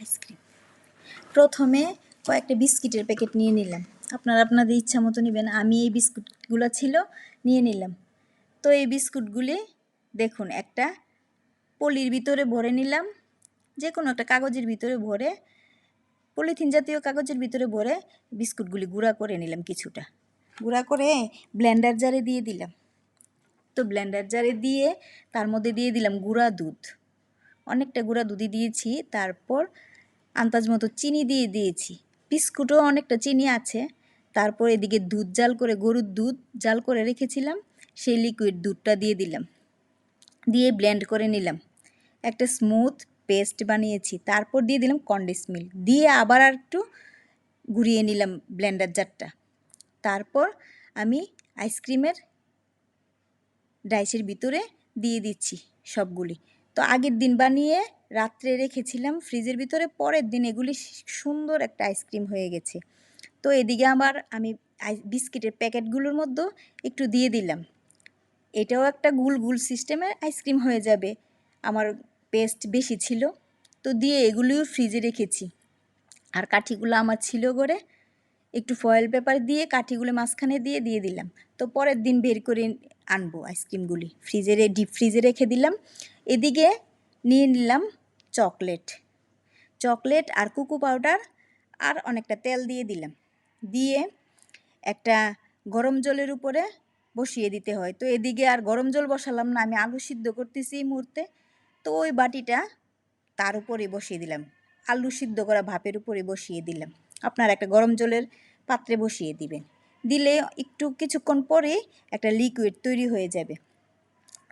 Ice cream. প্রথমে কয়েকটা বিস্কিটের প্যাকেট নিয়ে নিলাম, আপনারা আপনাদের ইচ্ছা মতো নেবেন। আমি এই বিস্কুটগুলো ছিল নিয়ে নিলাম। তো এই বিস্কুটগুলি দেখুন একটা পলির ভিতরে ভরে নিলাম, যে কোনো একটা কাগজের ভিতরে ভরে, পলিথিন জাতীয় কাগজের ভিতরে ভরে বিস্কুটগুলি গুঁড়া করে নিলাম। কিছুটা গুঁড়া করে ব্লেন্ডার জারে দিয়ে দিলাম। তো ব্লেন্ডার জারে দিয়ে তার মধ্যে দিয়ে দিলাম গুঁড়া দুধ, অনেকটা গুঁড়া দুধই দিয়েছি। তারপর আন্দাজ মতো চিনি দিয়ে দিয়েছি, বিস্কুটও অনেকটা চিনি আছে। তারপর এদিকে দুধ জাল করে, গরুর দুধ জাল করে রেখেছিলাম, সেই লিকুইড দুধটা দিয়ে দিলাম, দিয়ে ব্লেন্ড করে নিলাম, একটা স্মুথ পেস্ট বানিয়েছি। তারপর দিয়ে দিলাম কনডেন্স মিল্ক, দিয়ে আবার আর একটু ঘুরিয়ে নিলাম ব্লেন্ডার জারটা। তারপর আমি আইসক্রিমের ডাইসের ভিতরে দিয়ে দিচ্ছি সবগুলি। তো আগের দিন বানিয়ে রাত্রে রেখেছিলাম ফ্রিজের ভিতরে, পরের দিন এগুলি সুন্দর একটা আইসক্রিম হয়ে গেছে। তো এদিকে আবার আমি বিস্কিটের প্যাকেটগুলোর মধ্যে একটু দিয়ে দিলাম, এটাও একটা গুল গুল সিস্টেমের আইসক্রিম হয়ে যাবে। আমার পেস্ট বেশি ছিল তো দিয়ে এগুলিও ফ্রিজে রেখেছি। আর কাঠিগুলো আমার ছিল করে, একটু ফয়েল পেপার দিয়ে কাঠিগুলো মাঝখানে দিয়ে দিয়ে দিলাম। তো পরের দিন বের করে আনবো আইসক্রিমগুলি, ডিপ ফ্রিজে রেখে দিলাম। এদিকে নিয়ে নিলাম চকলেট আর কোকো পাউডার আর অনেকটা তেল দিয়ে দিলাম, দিয়ে একটা গরম জলের উপরে বসিয়ে দিতে হয়। তো এদিকে আর গরম জল বসালাম না, আমি আলু সিদ্ধ করতেছি এই মুহূর্তে। তো ওই বাটিটা তার উপরে বসিয়ে দিলাম, আলু সিদ্ধ করা ভাপের উপরে বসিয়ে দিলাম। আপনার একটা গরম জলের পাত্রে বসিয়ে দিবেন, দিলে একটু কিছুক্ষণ পরে একটা লিকুইড তৈরি হয়ে যাবে।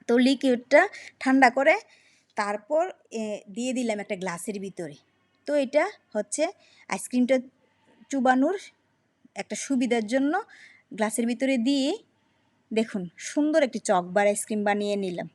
তো লিকুইডটা ঠান্ডা করে তারপর দিয়ে দিলাম একটা গ্লাসের ভিতরে। তো এটা হচ্ছে আইসক্রিমটা চুবানোর একটা সুবিধার জন্য গ্লাসের ভিতরে দিয়ে দেখুন সুন্দর একটি চকবার আইসক্রিম বানিয়ে নিলাম।